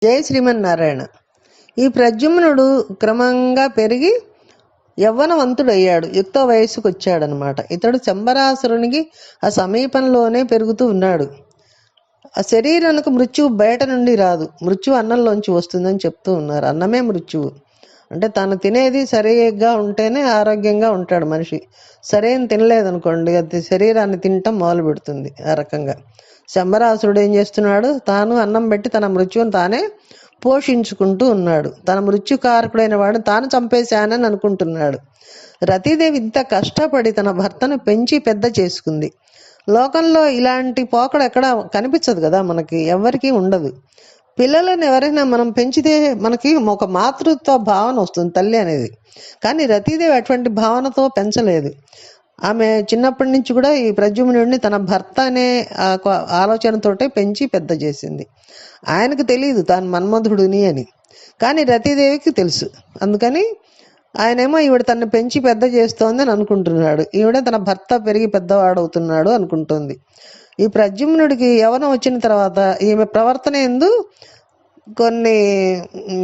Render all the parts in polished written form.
జై శ్రీమన్నారాయణ. ఈ ప్రద్యుమ్నుడు క్రమంగా పెరిగి యవ్వనవంతుడయ్యాడు, యుక్త వయస్సుకు వచ్చాడనమాట. ఇతడు శంబరాసురునికి ఆ సమీపంలోనే పెరుగుతూ ఉన్నాడు. ఆ శరీరానికి మృత్యువు బయట నుండి రాదు, మృత్యువు అన్నంలోంచి వస్తుందని చెప్తూ ఉన్నారు. అన్నమే మృత్యువు అంటే తను తినేది సరిగ్గా ఉంటేనే ఆరోగ్యంగా ఉంటాడు మనిషి. సరైన తినలేదనుకోండి, అది శరీరాన్ని తినటం మొదలు పెడుతుంది. ఆ రకంగా శంబరాసురుడు ఏం చేస్తున్నాడు, తాను అన్నం పెట్టి తన మృత్యువును తానే పోషించుకుంటూ ఉన్నాడు. తన మృత్యుకారకుడైన వాడిని తాను చంపేశానని అనుకుంటున్నాడు. రతీదేవి ఇంత కష్టపడి తన భర్తను పెంచి పెద్ద చేసుకుంది. లోకంలో ఇలాంటి పోకడ ఎక్కడ కనిపించదు కదా, మనకి ఎవరికీ ఉండదు. పిల్లలను ఎవరైనా మనం పెంచితే మనకి ఒక మాతృత్వ భావన వస్తుంది, తల్లి అనేది. కానీ రతీదేవి అటువంటి భావనతో పెంచలేదు. ఆమె చిన్నప్పటి నుంచి కూడా ఈ ప్రద్యుమ్నుడిని తన భర్త అనే ఆలోచనతోటే పెంచి పెద్ద చేసింది. ఆయనకు తెలియదు తాను మన్మధుడిని అని, కానీ రతీదేవికి తెలుసు. అందుకని ఆయనేమో ఈవిడ తనను పెంచి పెద్ద చేస్తోంది అని అనుకుంటున్నాడు. ఈవిడ తన భర్త పెరిగి పెద్దవాడవుతున్నాడు అనుకుంటోంది. ఈ ప్రద్యుమ్నుడికి యవ్వనం వచ్చిన తర్వాత ఈమె ప్రవర్తన ఎందు కొన్ని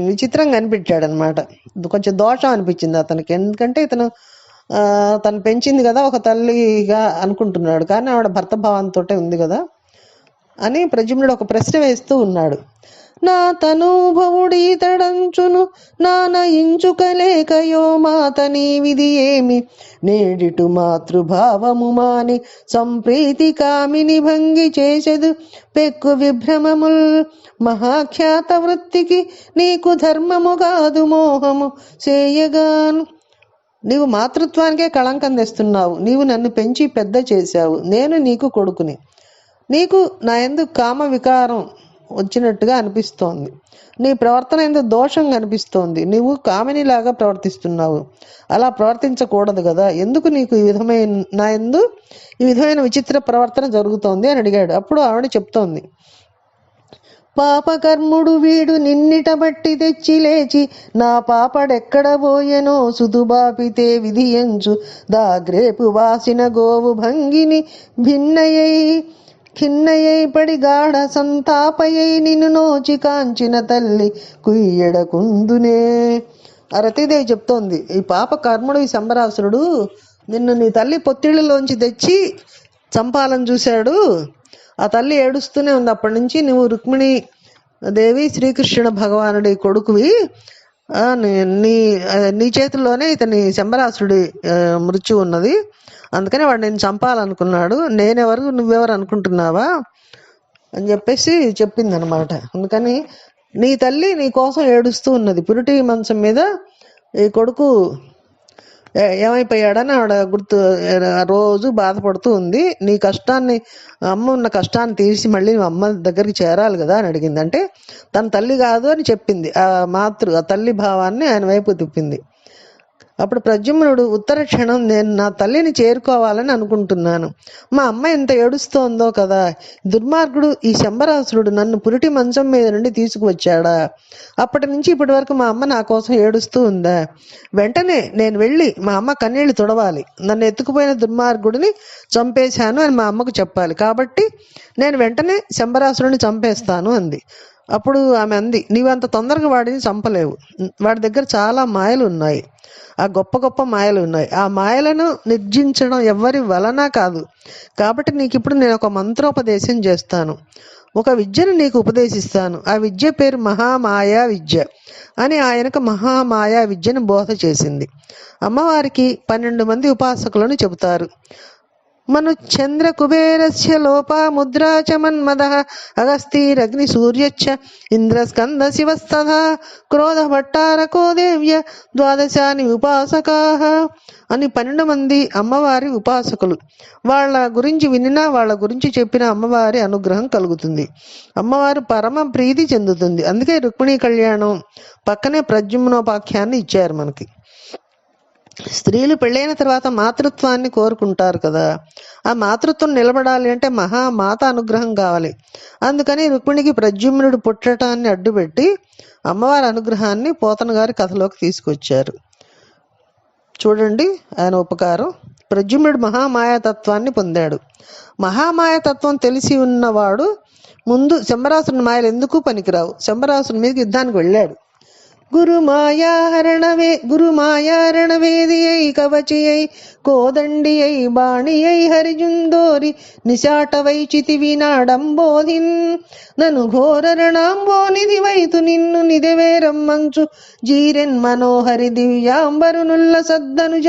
విచిత్రంగా అనిపించాడనమాట. కొంచెం దోషం అనిపించింది అతనికి. ఎందుకంటే తను పెంచింది కదా ఒక తల్లిగా అనుకుంటున్నాడు, కానీ ఆవిడ భర్త భావంతో ఉంది కదా అని ప్రద్యుమ్నుడు ఒక ప్రశ్న వేస్తూ ఉన్నాడు. నా తనూభవుడీతడంచును నానయించుకలేకయో మాత నీ విధి ఏమి, నేడిటు మాతృభావము మాని సంప్రీతి కామిని భంగి చేసెదు పెక్కు విభ్రమముల్, మహాఖ్యాత వృత్తికి నీకు ధర్మము కాదు మోహము చేయగాను. నీవు మాతృత్వానికే కళంకం తెస్తున్నావు. నీవు నన్ను పెంచి పెద్ద చేశావు, నేను నీకు కొడుకుని. నీకు నా యందు కామ వికారం వచ్చినట్టుగా అనిపిస్తోంది. నీ ప్రవర్తన ఎందు దోషం కనిపిస్తోంది. నీవు కామినిలాగా ప్రవర్తిస్తున్నావు. అలా ప్రవర్తించకూడదు కదా. ఎందుకు నీకు ఈ విధమైన విచిత్ర ప్రవర్తన జరుగుతోంది అని అడిగాడు. అప్పుడు ఆవిడ చెప్తోంది, పాపకర్ముడు వీడు నిన్నిట బట్టి తెచ్చి లేచి నా పాపడెక్కడ పోయెనో సుదుబాపితే విధియంచు దాగ్రేపు వాసిన గోవు భంగిని ఖిన్నయై పడి గాఢ సంతాపయై నిన్ను నోచి కాంచిన తల్లి కుయ్యడకుందునే. రతీదేవి చెప్తోంది, ఈ పాప కర్ముడు ఈ శంబరాసురుడు నిన్ను నీ తల్లి పొత్తిళ్ళలోంచి తెచ్చి చంపాలని చూశాడు. ఆ తల్లి ఏడుస్తూనే ఉంది. అప్పటి నుంచి నువ్వు రుక్మిణి దేవి శ్రీకృష్ణ భగవానుడి కొడుకువి, నీ చేతుల్లోనే ఇతని శంబరాసురుడి మృత్యు ఉన్నది. అందుకని వాడు నేను చంపాలనుకున్నాడు. నేనెవరు నువ్వెవరు అనుకుంటున్నావా అని చెప్పేసి చెప్పింది అనమాట. అందుకని నీ తల్లి నీ కోసం ఏడుస్తూ ఉన్నది. పురిటి మంచం మీద ఈ కొడుకు ఏమైపోయాడని ఆవిడ రోజు బాధపడుతూ ఉంది. నీ కష్టాన్ని, అమ్మ ఉన్న కష్టాన్ని తీసి మళ్ళీ అమ్మ దగ్గరికి చేరాలి కదా అని అడిగింది. అంటే తన తల్లి కాదు అని చెప్పింది. ఆ తల్లి భావాన్ని ఆయన వైపు తిప్పింది. అప్పుడు ప్రద్యుమ్నుడు ఉత్తర క్షణం, నేను నా తల్లిని చేరుకోవాలని అనుకుంటున్నాను. మా అమ్మ ఎంత ఏడుస్తోందో కదా. దుర్మార్గుడు ఈ శంబరాసురుడు నన్ను పురిటి మంచం మీద నుండి తీసుకువచ్చాడా? అప్పటి నుంచి ఇప్పటి వరకు మా అమ్మ నా కోసం ఏడుస్తూ ఉందా? వెంటనే నేను వెళ్ళి మా అమ్మ కన్నీళ్లు తుడవాలి. నన్ను ఎత్తుకుపోయిన దుర్మార్గుడిని చంపేశాను అని మా అమ్మకు చెప్పాలి. కాబట్టి నేను వెంటనే శంబరాసురుడిని చంపేస్తాను అంది. అప్పుడు ఆమె అంది, నీవు అంత తొందరగా వాడిని చంపలేవు. వాడి దగ్గర చాలా మాయలు ఉన్నాయి, ఆ గొప్ప గొప్ప మాయలు ఉన్నాయి. ఆ మాయలను నిర్జించడం ఎవ్వరి వలన కాదు. కాబట్టి నీకు ఇప్పుడు నేను ఒక మంత్రోపదేశం చేస్తాను. ఒక విద్యను నీకు ఉపదేశిస్తాను. ఆ విద్య పేరు మహామాయా విద్య అని ఆయనకు మహామాయా విద్యను బోధ చేసింది. అమ్మవారికి 12 మంది ఉపాసకులను చెబుతారు. మను చంద్ర కుబేరస్య లోపా ముద్రా చ మన్మద అగస్తీరగ్ని సూర్యచ్చ ఇంద్రస్కంద శివస్తథా క్రోధ భట్టారకో దేవ్య ద్వాదశాని ఉపాసకా అని 12 మంది అమ్మవారి ఉపాసకులు. వాళ్ళ గురించి వినినా, వాళ్ళ గురించి చెప్పిన అమ్మవారి అనుగ్రహం కలుగుతుంది. అమ్మవారు పరమ ప్రీతి చెందుతుంది. అందుకే రుక్మిణీ కళ్యాణం పక్కనే ప్రద్యుమ్నోపాఖ్యాన్ని ఇచ్చారు మనకి. స్త్రీలు పెళ్ళైన తర్వాత మాతృత్వాన్ని కోరుకుంటారు కదా. ఆ మాతృత్వం నిలబడాలి అంటే మహామాత అనుగ్రహం కావాలి. అందుకని రుక్మిణికి ప్రద్యుమ్నుడు పుట్టటాన్ని అడ్డుపెట్టి అమ్మవారి అనుగ్రహాన్ని పోతన గారి కథలోకి తీసుకొచ్చారు. చూడండి ఆయన ఉపకారం. ప్రద్యుమ్నుడు మహామాయాతత్వాన్ని పొందాడు. మహామాయాతత్వం తెలిసి ఉన్నవాడు ముందు శంబరాసురుని మాయలు ఎందుకు పనికిరావు. శంబరాసురుని మీదకి యుద్ధానికి వెళ్ళాడు. గురుమాయారణవేదియై కవచియై కోదండియై బాణియై హరిజుందోరి నిశాట వైచితివి నాడంబోధిన్ నను ఘోరరణాంబోనిధి వైతు నిన్ను నిదవేరమ్మంచు జీరెన్ మనోహరి దివ్యాంబరునుల్ల సద్దనుజ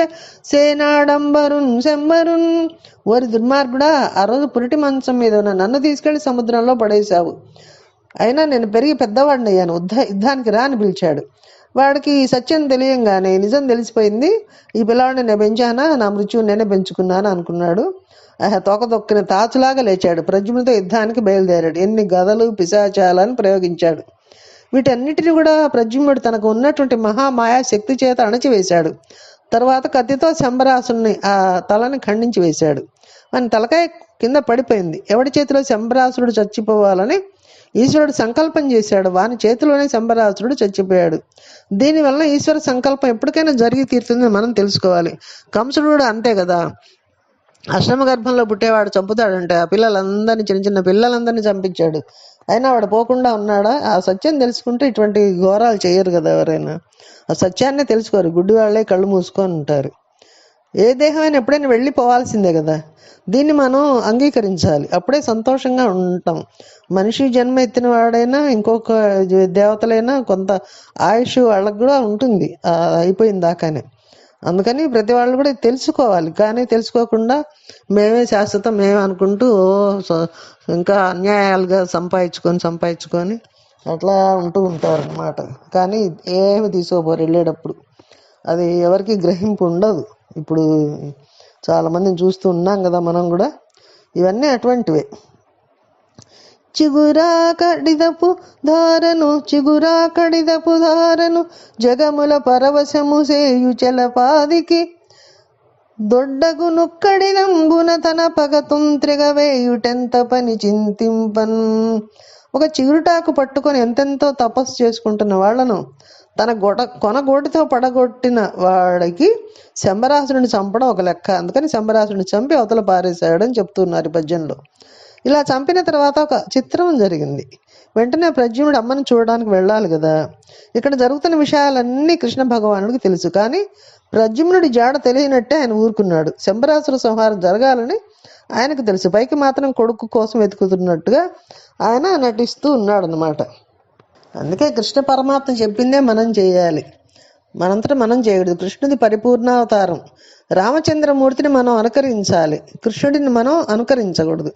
సేనాడంబరున్ శంబరున్. ఓరి దుర్మార్గుడా, ఆ రోజు పురిటి మంచం మీద ఉన్న నన్ను తీసుకెళ్లి సముద్రంలో పడేశావు. అయినా నేను పెరిగి పెద్దవాడిని అయ్యాను, యుద్ధానికి రా అని పిలిచాడు. వాడికి సత్యం తెలియంగానే నిజం తెలిసిపోయింది. ఈ పిల్లవాడిని నేను పెంచానా, నా మృత్యువు నేనే పెంచుకున్నాను అనుకున్నాడు. తోక తొక్కిన తాచులాగా లేచాడు. ప్రద్యుమ్నుడితో యుద్ధానికి బయలుదేరాడు. ఎన్ని గదలు పిశాచాలని ప్రయోగించాడు. వీటన్నిటిని కూడా ప్రద్యుమ్నుడు తనకు ఉన్నటువంటి మహామాయా శక్తి చేత అణచివేశాడు. తర్వాత కత్తితో శంబరాసుని ఆ తలని ఖండించి వేశాడు. వాని తలకాయ కింద పడిపోయింది. ఎవడి చేతిలో శంబరాసురుడు చచ్చిపోవాలని ఈశ్వరుడు సంకల్పం చేశాడు. వాని చేతిలోనే శంబరాసురుడు చచ్చిపోయాడు. దీనివల్ల ఈశ్వర సంకల్పం ఎప్పటికైనా జరిగి తీరుతుందని మనం తెలుసుకోవాలి. కంసుడు కూడా అంతే కదా, అశ్రమ గర్భంలో పుట్టేవాడు చంపుతాడంటే ఆ పిల్లలందరినీ, చిన్న చిన్న పిల్లలందరినీ చంపించాడు. అయినా వాడు పోకుండా ఉన్నాడా? ఆ సత్యం తెలుసుకుంటే ఇటువంటి ఘోరాలు చేయరు కదా ఎవరైనా. ఆ సత్యాన్నే తెలుసుకోరు, గుడ్డి వాళ్ళే కళ్ళు మూసుకొని ఉంటారు. ఏ దేహమైనా ఎప్పుడైనా వెళ్ళిపోవాల్సిందే కదా. దీన్ని మనం అంగీకరించాలి, అప్పుడే సంతోషంగా ఉంటాం. మనిషి జన్మ ఎత్తిన వాడైనా ఇంకొక దేవతలైనా కొంత ఆయుష్ వాళ్ళకు కూడా ఉంటుంది అయిపోయిన దాకానే. అందుకని ప్రతి వాళ్ళు కూడా తెలుసుకోవాలి. కానీ తెలుసుకోకుండా మేమే శాశ్వతం మేమే అనుకుంటూ ఇంకా అన్యాయాలుగా సంపాదించుకొని అట్లా ఉంటూ ఉంటారు అన్నమాట. కానీ ఏమి తీసుకోపోరు వెళ్ళేటప్పుడు. అది ఎవరికి గ్రహింపు ఉండదు. ఇప్పుడు చాలామందిని చూస్తూ ఉన్నాం కదా మనం కూడా. ఇవన్నీ అటువంటివే. చిగురాకడిదపు ధారను జగముల పరవశము సేయు చలపాదికి దొడ్డగు నుక్కడిదంబున తన పగతుంత్రిగవేయుటెంత పని చింతింపన్. ఒక చిగురుటాకు పట్టుకొని ఎంతెంతో తపస్సు చేసుకుంటున్న వాళ్లను తన కొనగోటితో పడగొట్టిన వాడికి శంబరాసురుని చంపడం ఒక లెక్క. అందుకని శంబరాసురుని చంపి అవతల పారేశాడు అని చెప్తున్నారు ఈ పద్యంలో. ఇలా చంపిన తర్వాత ఒక చిత్రం జరిగింది. వెంటనే ప్రద్యుమ్నుడు అమ్మని చూడడానికి వెళ్ళాలి కదా. ఇక్కడ జరుగుతున్న విషయాలన్నీ కృష్ణ భగవానుడికి తెలుసు. కానీ ప్రద్యుమ్నుడి జాడ తెలియనట్టే ఆయన ఊరుకున్నాడు. శంబరాసుర సంహారం జరగాలని ఆయనకు తెలుసు. పైకి మాత్రం కొడుకు కోసం వెతుకుతున్నట్టుగా ఆయన నటిస్తూ ఉన్నాడు అన్నమాట. అందుకే కృష్ణ పరమాత్మ చెప్పిందే మనం చేయాలి, మనంతటా మనం చేయకూడదు. కృష్ణుడి పరిపూర్ణావతారం రామచంద్రమూర్తిని మనం అనుకరించాలి, కృష్ణుడిని మనం అనుకరించకూడదు.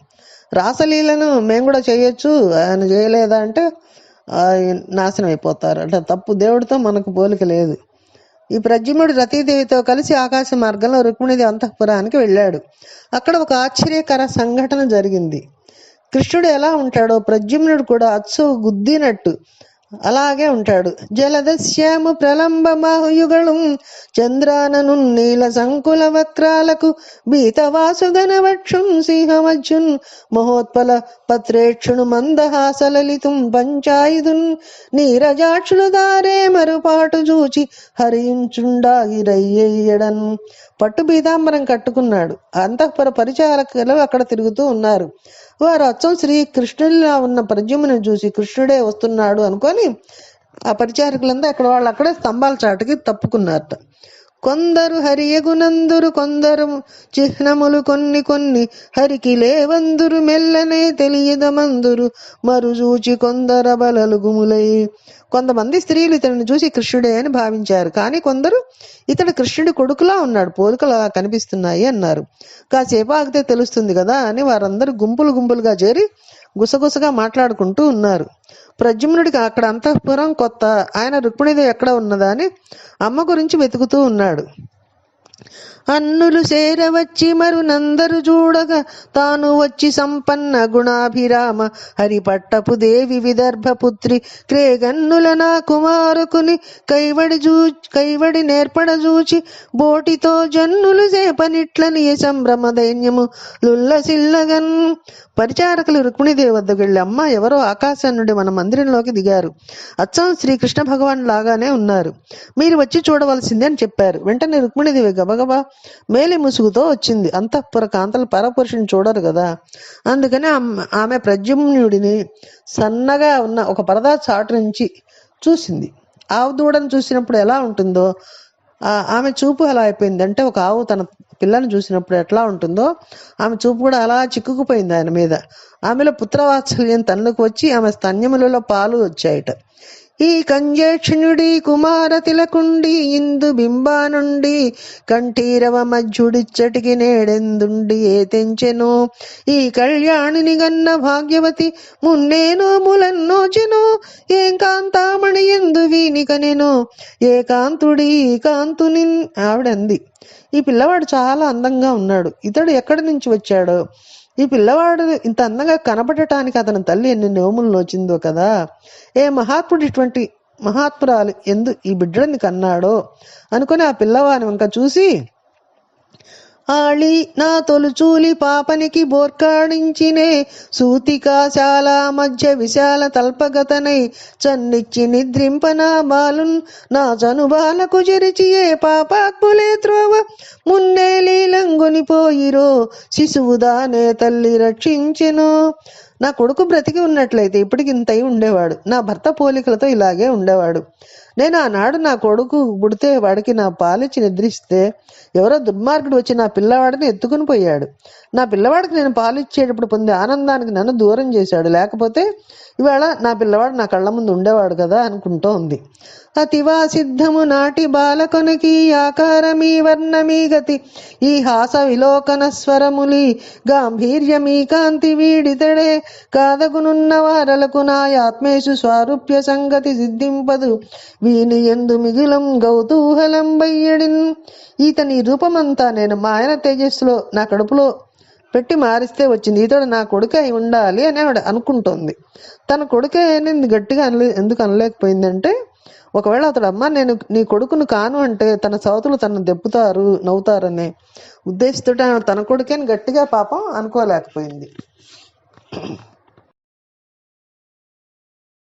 రాసలీలను మేము కూడా చేయొచ్చు, ఆయన చేయలేదా అంటే నాశనం అయిపోతారు. అంటే తప్పు. దేవుడితో మనకు పోలిక లేదు. ఈ ప్రద్యుమ్నుడు రతీదేవితో కలిసి ఆకాశ మార్గంలో రుక్మిణీదేవి అంతఃపురానికి వెళ్ళాడు. అక్కడ ఒక ఆశ్చర్యకర సంఘటన జరిగింది. కృష్ణుడు ఎలా ఉంటాడో ప్రద్యుమ్నుడు కూడా అచ్చు గుద్దినట్టు అలాగే ఉంటాడు. జలదశ్యాము ప్రలంబ మాహుయుగళం చంద్రానను నీల సంకుల వక్రాలకు బీతవాసుగన వక్షుం సింహమజ్జున్ మహోత్పల పత్రేక్షును మందహాసలలితుం పంచాయుధున్ నీరజాక్షులు దారే మరుపాటు చూచి హరించుండాగిరయ్యడన్. పట్టు పీతాంబరం కట్టుకున్నాడు. అంతఃపుర పరిచారకులు అక్కడ తిరుగుతూ ఉన్నారు. వారు అచ్చం శ్రీకృష్ణుడిలా ఉన్న ప్రద్యుమ్నుని చూసి కృష్ణుడే వస్తున్నాడు అనుకొని ఆ పరిచారకులంతా అక్కడ వాళ్ళు అక్కడే స్తంభాల చాటుకి తప్పుకున్నారట. కొందరు హరియగునందురు కొందరు చిహ్నములు కొన్ని హరికి లేవందురు మెల్లనే తెలియదమందురు మరుచూచి కొందర బలలు గుములై. కొంతమంది స్త్రీలు ఇతడిని చూసి కృష్ణుడే అని భావించారు. కానీ కొందరు ఇతడు కృష్ణుడి కొడుకులా ఉన్నాడు, పోలికలు అలా కనిపిస్తున్నాయి అన్నారు. కాసేపు ఆగితే తెలుస్తుంది కదా అని వారందరూ గుంపులుగా చేరి గుసగుసగా మాట్లాడుకుంటూ ఉన్నారు. ప్రద్యుమ్నుడికి అక్కడ అంతఃపురం కొత్త. ఆయన రుక్మిణీదేవి ఎక్కడ ఉన్నదా అని అమ్మ గురించి వెతుకుతూ ఉన్నాడు. అన్నులు చేరవచ్చి మరునందరు చూడగా తాను వచ్చి సంపన్న గుణాభిరామ హరిపట్టపు దేవి విదర్భపుత్రి క్రేగన్నుల నా కుమారుకుని కైవడి నేర్పడజూచి బోటితో జన్నులు చేపనిట్లని సంభ్రమ దైన్యము లుల్లసిల్లగన్. పరిచారకులు రుక్మిణీదేవి వద్దకు వెళ్ళి, అమ్మ ఎవరో ఆకాశం నుండి మన మందిరంలోకి దిగారు, అచ్చం శ్రీకృష్ణ భగవాన్ లాగానే ఉన్నారు, మీరు వచ్చి చూడవలసిందే అని చెప్పారు. వెంటనే రుక్మిణీదేవి గబగబా మేలి ముసుగుతో వచ్చింది. అంతఃపుర కాంతలు పరపురుషుని చూడరు కదా, అందుకని ఆమె ప్రద్యుమ్నుడిని సన్నగా ఉన్న ఒక పరదా చాటు నుంచి చూసింది. ఆవు దూడను చూసినప్పుడు ఎలా ఉంటుందో ఆమె చూపు అలా అయిపోయింది. అంటే ఒక ఆవు తన పిల్లని చూసినప్పుడు ఎట్లా ఉంటుందో ఆమె చూపు కూడా అలా చిక్కుకుపోయింది ఆయన మీద. ఆమెలో పుత్రవాత్సల్యం తనలోకి వచ్చి ఆమె స్తన్యములలో పాలు వచ్చాయట. ఈ కంజేక్షణుడి కుమార తిలకుండి ఇందు బింబా నుండి కంఠీరవ మధ్యుడిచ్చటికి నేడెందుండి ఏ తెంచెను ఈ కళ్యాణిని గన్న భాగ్యవతి మున్నేనో ములన్నోచెను ఏం కాంతామణి ఎందు వీనికనెను ఏ కాంతుడి కాంతుని ఆవిడంది. ఈ పిల్లవాడు చాలా అందంగా ఉన్నాడు. ఇతడు ఎక్కడి నుంచి వచ్చాడో, ఈ పిల్లవాడు ఇంత అందంగా కనపడటానికి అతని తల్లి ఎన్ని నోములు నోచిందో కదా. ఏ మహాత్ముడు ఇటువంటి మహాత్మురాలు ఎందు ఈ బిడ్డని కన్నాడో అనుకుని ఆ పిల్లవాని వంక చూసి, ఆళి నా తొలుచూలి పాపనికి బోర్కాడించినే సూతికాశాల మధ్య విశాల తల్పగతనై చన్నిచ్చి నిద్రింపనా బాలున్ నా చనుబాలకు జరిచి ఏ పాపాత్ములే త్రోవ మున్నే లీలంగొనిపోయిరో శిశువుదానే తల్లి రక్షించెను. నా కొడుకు బ్రతికి ఉన్నట్లయితే ఇప్పటికి ఇంతై ఉండేవాడు. నా భర్త పోలికలతో ఇలాగే ఉండేవాడు. నేను ఆనాడు నా కొడుకు పుడితే వాడికి నా పాలిచ్చి నిద్రిస్తే ఎవరో దుర్మార్గుడు వచ్చి నా పిల్లవాడిని ఎత్తుకుని పోయాడు. నా పిల్లవాడికి నేను పాలిచ్చేటప్పుడు పొందే ఆనందానికి నన్ను దూరం చేశాడు. లేకపోతే ఇవాళ నా పిల్లవాడు నా కళ్ళ ముందు ఉండేవాడు కదా అనుకుంటూ ఉంది. అతివా సిద్ధము నాటి బాలకొనకి ఆకారమీ వర్ణమీ గతి ఈ హాస విలోకన స్వరములి గాంభీర్యమీ కాంతి వీడితడే కాదగునున్న వారలకు నా ఆత్మేషు స్వారూప్య సంగతి సిద్ధింపదు వీని ఎందు మిగులం గౌతూహలం బయ్యడిన్. ఈతని రూపమంతా నేను మా ఆయన తేజస్సులో నా కడుపులో పెట్టి మారిస్తే వచ్చింది. ఇతడు నా కొడుకే అయి ఉండాలి అని ఆవిడ అనుకుంటోంది. తన కొడుకే అని గట్టిగా ఎందుకు అనలేకపోయిందంటే, ఒకవేళ అతడు అమ్మ నేను నీ కొడుకును కాను అంటే తన సవతులు తను దెప్పుతారు నవ్వుతారనే ఉద్దేశంతో తన కొడుకేని గట్టిగా పాపం అనుకోలేకపోయింది.